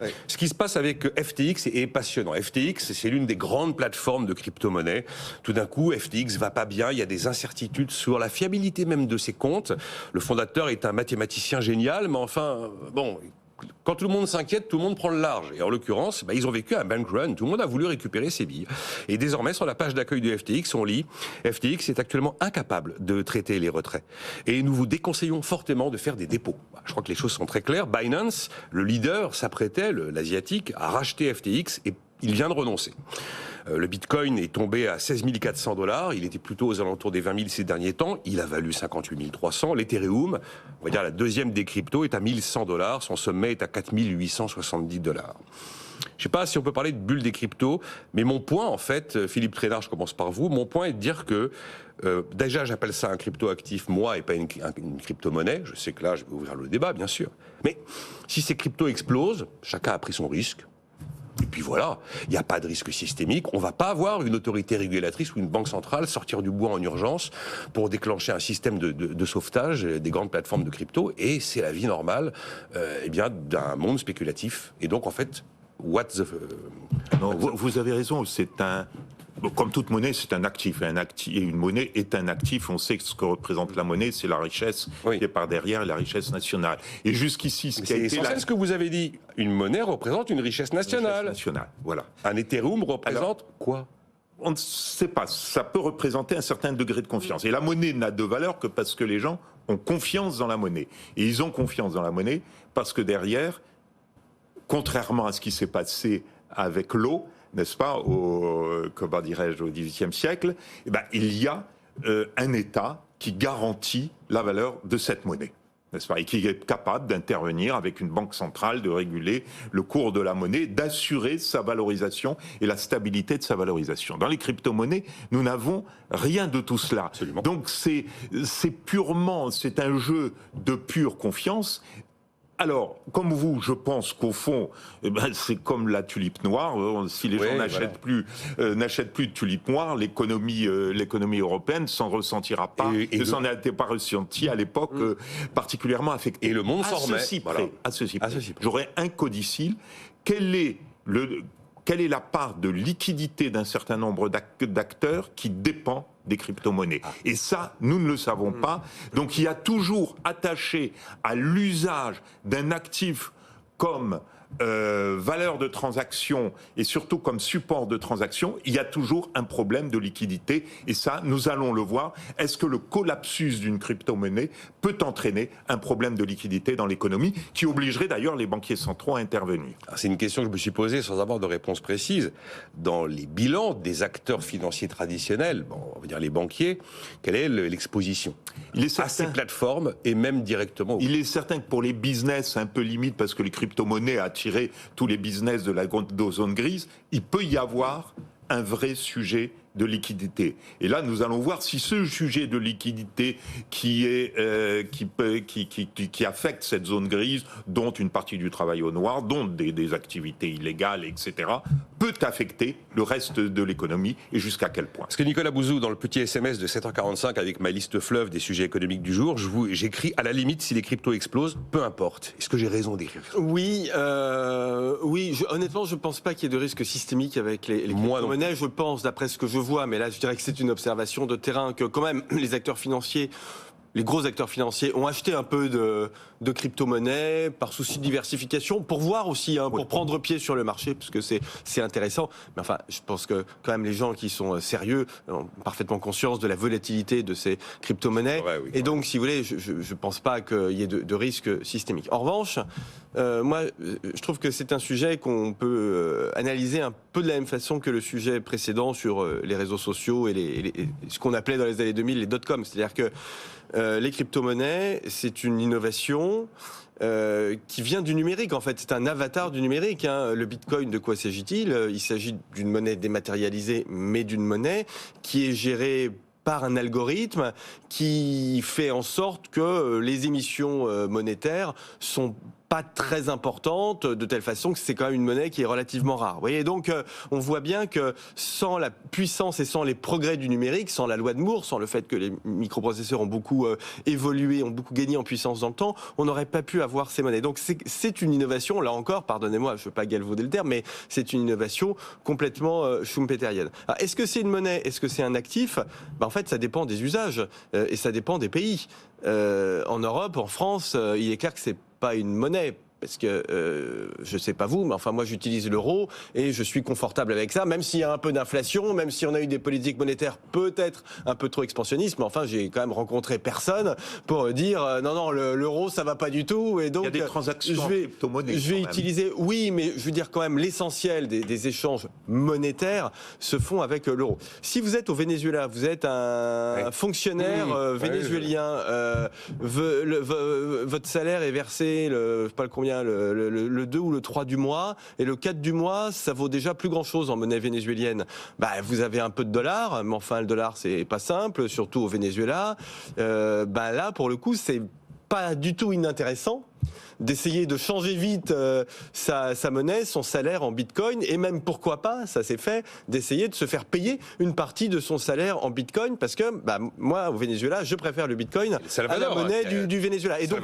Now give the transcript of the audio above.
Ouais. Ce qui se passe avec FTX est passionnant. FTX, c'est l'une des grandes plateformes de crypto-monnaie. Tout d'un coup, FTX va pas bien, il y a des incertitudes sur la fiabilité même de ses comptes. Le fondateur est un mathématicien génial, mais enfin, bon... Quand tout le monde s'inquiète, tout le monde prend le large. Et en l'occurrence, ils ont vécu un bank run. Tout le monde a voulu récupérer ses billes. Et désormais, sur la page d'accueil de FTX, on lit « FTX est actuellement incapable de traiter les retraits. Et nous vous déconseillons fortement de faire des dépôts. » Je crois que les choses sont très claires. Binance, le leader, s'apprêtait, l'asiatique, à racheter FTX et il vient de renoncer. Le Bitcoin est tombé à 16 400 $. Il était plutôt aux alentours des 20 000 ces derniers temps. Il a valu 58 300. L'Ethereum, on va dire la deuxième des cryptos, est à 1 100 $. Son sommet est à 4 870 $. Je ne sais pas si on peut parler de bulle des cryptos, mais mon point, en fait, Philippe Trénard, je commence par vous, mon point est de dire que, déjà, j'appelle ça un crypto-actif, moi, et pas une crypto-monnaie. Je sais que là, je vais ouvrir le débat, bien sûr. Mais si ces cryptos explosent, chacun a pris son risque. Et puis voilà, il n'y a pas de risque systémique. On ne va pas avoir une autorité régulatrice ou une banque centrale sortir du bois en urgence pour déclencher un système de sauvetage des grandes plateformes de crypto. Et c'est la vie normale d'un monde spéculatif. Et donc, en fait, Non, vous avez raison, comme toute monnaie, c'est un actif. Et une monnaie est un actif. On sait que ce que représente la monnaie, c'est la richesse qui est par derrière, la richesse nationale. Et jusqu'ici, ce qui a été... C'est essentiel ce que vous avez dit. Une monnaie représente une richesse nationale. Voilà. Un Ethereum représente quoi ? On ne sait pas. Ça peut représenter un certain degré de confiance. Et la monnaie n'a de valeur que parce que les gens ont confiance dans la monnaie. Et ils ont confiance dans la monnaie parce que derrière, contrairement à ce qui s'est passé avec l'eau, n'est-ce pas, comment dirais-je, au XVIIIe siècle, il y a un État qui garantit la valeur de cette monnaie, n'est-ce pas, et qui est capable d'intervenir avec une banque centrale, de réguler le cours de la monnaie, d'assurer sa valorisation et la stabilité de sa valorisation. Dans les crypto-monnaies, nous n'avons rien de tout cela. Absolument. Donc c'est un jeu de pure confiance. Alors, comme vous, je pense qu'au fond, c'est comme la tulipe noire. Si les gens n'achètent plus de tulipe noire, l'économie européenne s'en ressentira pas. Ne s'en était pas ressenti à l'époque particulièrement affecté. Et le monde s'en remet. À ceci près. J'aurais un codicile. Quelle est la part de liquidité d'un certain nombre d'acteurs qui dépend des crypto-monnaies. Et ça, nous ne le savons pas. Donc il y a toujours attaché à l'usage d'un actif comme valeur de transaction et surtout comme support de transaction, il y a toujours un problème de liquidité. Et ça, nous allons le voir. Est-ce que le collapsus d'une crypto-monnaie peut entraîner un problème de liquidité dans l'économie qui obligerait d'ailleurs les banquiers centraux à intervenir? C'est une question que je me suis posée sans avoir de réponse précise. Dans les bilans des acteurs financiers traditionnels, on va dire les banquiers, quelle est l'exposition à ces plateformes et même directement Il est certain que pour les business un peu limite, parce que les crypto-monnaies attirent tous les business de la zone grise, il peut y avoir un vrai sujet de liquidité. Et là, nous allons voir si ce sujet de liquidité qui affecte cette zone grise, dont une partie du travail au noir, dont des activités illégales, etc., peut affecter le reste de l'économie et jusqu'à quel point. Parce que Nicolas Bouzou, dans le petit SMS de 7h45 avec ma liste fleuve des sujets économiques du jour, j'écris à la limite si les cryptos explosent, peu importe. Est-ce que j'ai raison d'écrire ça ? Oui, honnêtement, je ne pense pas qu'il y ait de risque systémique avec les crypto-monnaies. Je pense, d'après ce que je vois, mais là je dirais que c'est une observation de terrain, que quand même les acteurs financiers, les gros acteurs financiers ont acheté un peu de crypto-monnaies par souci de diversification, pour voir aussi, pour prendre pied sur le marché, parce que c'est intéressant. Mais enfin, je pense que quand même les gens qui sont sérieux ont parfaitement conscience de la volatilité de ces crypto-monnaies. Et donc, si vous voulez, je ne pense pas qu'il y ait de risque systémique. En revanche, moi, je trouve que c'est un sujet qu'on peut analyser un peu de la même façon que le sujet précédent sur les réseaux sociaux et ce qu'on appelait dans les années 2000 les dot-com. C'est-à-dire que les crypto-monnaies, c'est une innovation qui vient du numérique, en fait. C'est un avatar du numérique. Le Bitcoin, de quoi s'agit-il ? Il s'agit d'une monnaie dématérialisée, mais d'une monnaie qui est gérée par un algorithme qui fait en sorte que les émissions monétaires sont pas très importante, de telle façon que c'est quand même une monnaie qui est relativement rare. Vous voyez, donc on voit bien que sans la puissance et sans les progrès du numérique, sans la loi de Moore, sans le fait que les microprocesseurs ont beaucoup évolué, ont beaucoup gagné en puissance dans le temps, on n'aurait pas pu avoir ces monnaies. Donc c'est une innovation, là encore, pardonnez-moi, je ne veux pas galvauder le terme, mais c'est une innovation complètement schumpeterienne. Alors, est-ce que c'est une monnaie? Est-ce que c'est un actif? En fait, ça dépend des usages et ça dépend des pays. En Europe, en France, il est clair que c'est pas une monnaie. Parce que, je sais pas vous, mais enfin moi j'utilise l'euro et je suis confortable avec ça, même s'il y a un peu d'inflation, même si on a eu des politiques monétaires peut-être un peu trop expansionnistes, mais enfin j'ai quand même rencontré personne pour dire non, l'euro ça va pas du tout. Et donc, il y a des transactions en crypto-monnaie. Je vais utiliser, oui, mais je veux dire quand même l'essentiel des échanges monétaires se font avec l'euro. Si vous êtes au Venezuela, vous êtes un fonctionnaire vénézuélien, votre salaire est versé, je sais pas combien, le 2 ou le 3 du mois, et le 4 du mois, ça vaut déjà plus grand-chose en monnaie vénézuélienne. Vous avez un peu de dollars, mais enfin le dollar c'est pas simple, surtout au Venezuela. Là, pour le coup, c'est pas du tout inintéressant d'essayer de changer vite sa monnaie, son salaire en bitcoin, et même, pourquoi pas, ça s'est fait, d'essayer de se faire payer une partie de son salaire en bitcoin, parce que moi, au Venezuela, je préfère le bitcoin à la monnaie du Venezuela. Et donc,